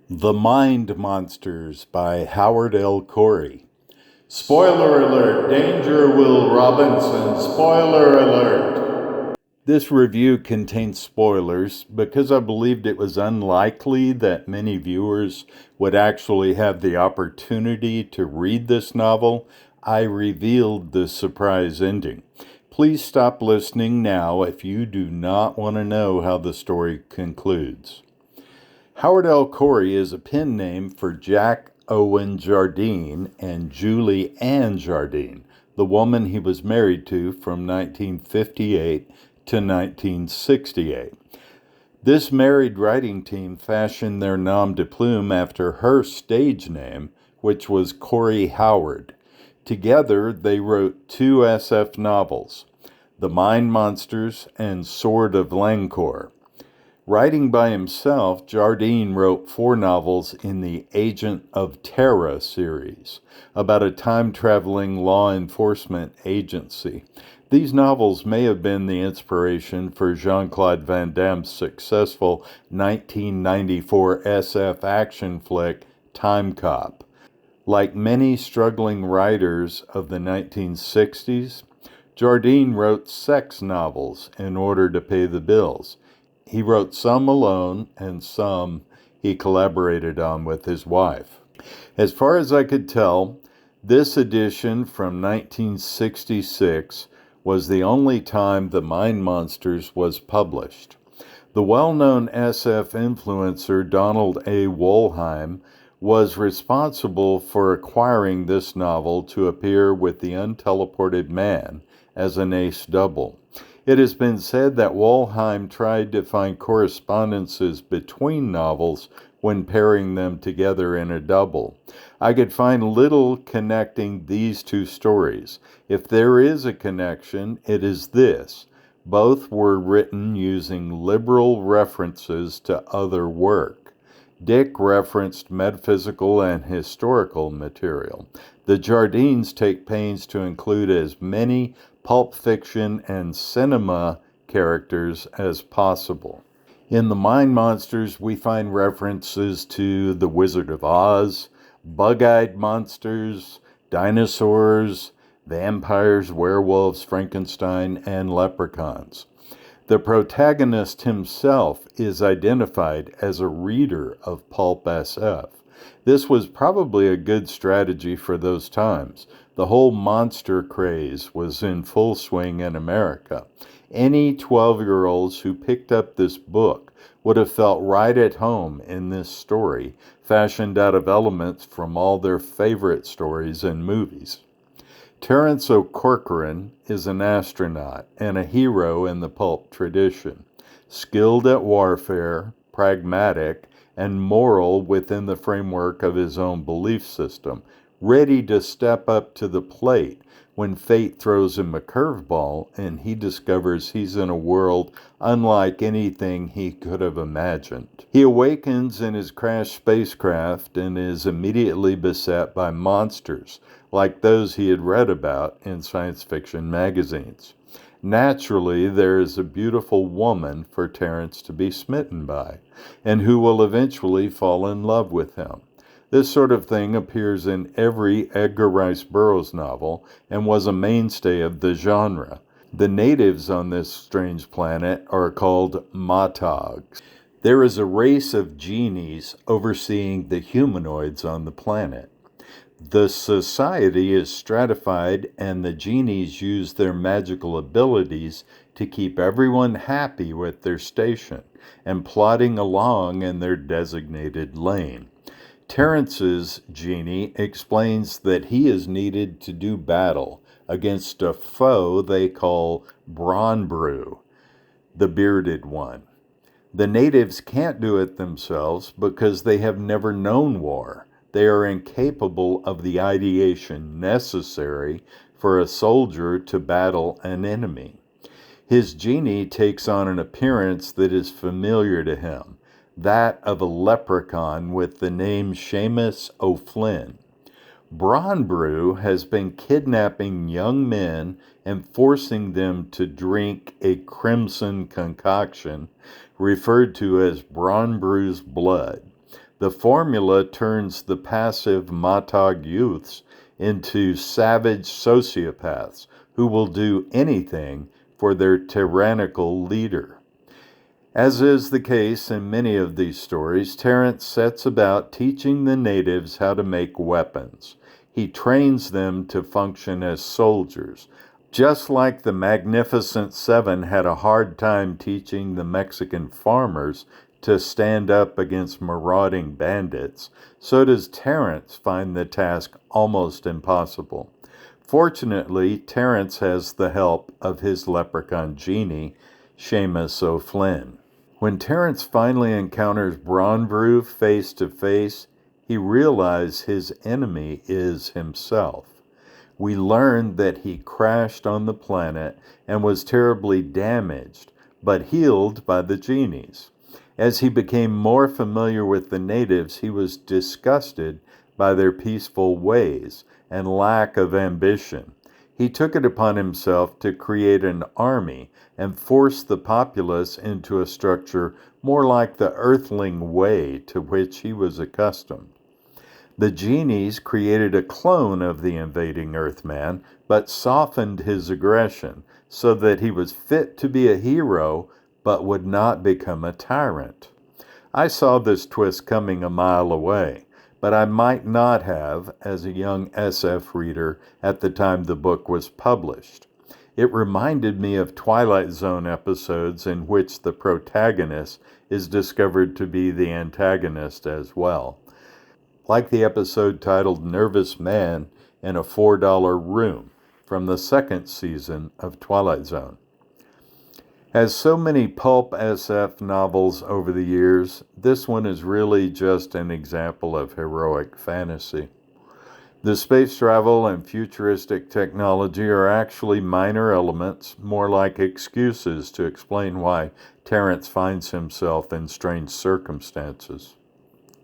The Mind Monsters by Howard L. Cory. Spoiler alert! Danger, Will Robinson! Spoiler alert! This review contains spoilers because I believed it was unlikely that many viewers would actually have the opportunity to read this novel. I revealed the surprise ending. Please stop listening now if you do not want to know how the story concludes. Howard L. Cory is a pen name for Jack Owen Jardine and Julie Ann Jardine, the woman he was married to from 1958 to 1968. This married writing team fashioned their nom de plume after her stage name, which was Cory Howard. Together, they wrote two SF novels, The Mind Monsters and Sword of Langkor. Writing by himself, Jardine wrote 4 novels in the Agent of Terra series about a time-traveling law enforcement agency. These novels may have been the inspiration for Jean-Claude Van Damme's successful 1994 SF action flick, Time Cop. Like many struggling writers of the 1960s, Jardine wrote sex novels in order to pay the bills. He wrote some alone and some he collaborated on with his wife. As far as I could tell, this edition from 1966 was the only time The Mind Monsters was published. The well-known SF influencer Donald A. Wollheim was responsible for acquiring this novel to appear with The Unteleported Man as an ace double. It has been said that Wollheim tried to find correspondences between novels when pairing them together in a double. I could find little connecting these two stories. If there is a connection, it is this. Both were written using liberal references to other work. Dick referenced metaphysical and historical material. The Jardines take pains to include as many pulp fiction and cinema characters as possible. In The Mind Monsters, we find references to The Wizard of Oz, bug-eyed monsters, dinosaurs, vampires, werewolves, Frankenstein, and leprechauns. The protagonist himself is identified as a reader of pulp SF. This was probably a good strategy for those times. The whole monster craze was in full swing in America. Any 12-year-olds who picked up this book would have felt right at home in this story, fashioned out of elements from all their favorite stories and movies. Terence O'Corcoran is an astronaut and a hero in the pulp tradition, skilled at warfare, pragmatic, and moral within the framework of his own belief system, ready to step up to the plate when fate throws him a curveball and he discovers he's in a world unlike anything he could have imagined. He awakens in his crashed spacecraft and is immediately beset by monsters, like those he had read about in science fiction magazines. Naturally, there is a beautiful woman for Terence to be smitten by, and who will eventually fall in love with him. This sort of thing appears in every Edgar Rice Burroughs novel and was a mainstay of the genre. The natives on this strange planet are called Matogs. There is a race of genies overseeing the humanoids on the planet. The society is stratified, and the genies use their magical abilities to keep everyone happy with their station and plodding along in their designated lane. Terence's genie explains that he is needed to do battle against a foe they call Bronbrew, the bearded one. The natives can't do it themselves because they have never known war. They are incapable of the ideation necessary for a soldier to battle an enemy. His genie takes on an appearance that is familiar to him, that of a leprechaun with the name Seamus O'Flynn. Bronbrew has been kidnapping young men and forcing them to drink a crimson concoction referred to as Bronbrew's blood. The formula turns the passive Matog youths into savage sociopaths who will do anything for their tyrannical leader. As is the case in many of these stories, Terence sets about teaching the natives how to make weapons. He trains them to function as soldiers, just like the Magnificent Seven had a hard time teaching the Mexican farmers to stand up against marauding bandits. So does Terence find the task almost impossible. Fortunately, Terence has the help of his leprechaun genie, Seamus O'Flynn. When Terence finally encounters Bronbrew face to face, he realizes his enemy is himself. We learn that he crashed on the planet and was terribly damaged, but healed by the genies. As he became more familiar with the natives, he was disgusted by their peaceful ways and lack of ambition. He took it upon himself to create an army and force the populace into a structure more like the earthling way to which he was accustomed. The genies created a clone of the invading Earthman, but softened his aggression so that he was fit to be a hero, but would not become a tyrant. I saw this twist coming a mile away, but I might not have as a young SF reader at the time the book was published. It reminded me of Twilight Zone episodes in which the protagonist is discovered to be the antagonist as well, like the episode titled Nervous Man in a $4 Room from the second season of Twilight Zone. As so many pulp SF novels over the years, this one is really just an example of heroic fantasy. The space travel and futuristic technology are actually minor elements, more like excuses to explain why Terence finds himself in strange circumstances.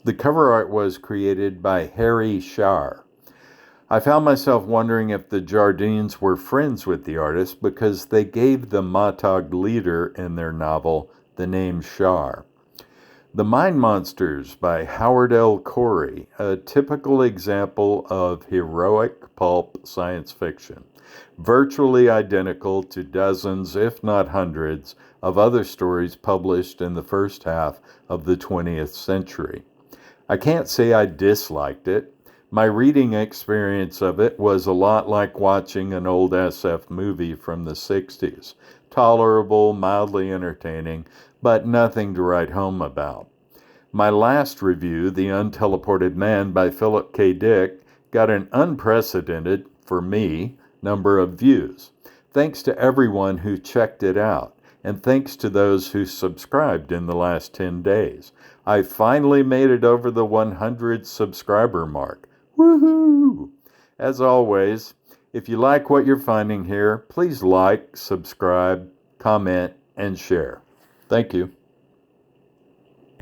The cover art was created by Harry Shar. I found myself wondering if the Jardines were friends with the artist because they gave the Matog leader in their novel the name Shar. The Mind Monsters by Howard L. Cory, a typical example of heroic pulp science fiction, virtually identical to dozens, if not hundreds, of other stories published in the first half of the 20th century. I can't say I disliked it. My reading experience of it was a lot like watching an old SF movie from the 60s. Tolerable, mildly entertaining, but nothing to write home about. My last review, The Unteleported Man by Philip K. Dick, got an unprecedented, for me, number of views. Thanks to everyone who checked it out, and thanks to those who subscribed in the last 10 days. I finally made it over the 100 subscriber mark. Woohoo! As always, if you like what you're finding here, please like, subscribe, comment, and share. Thank you.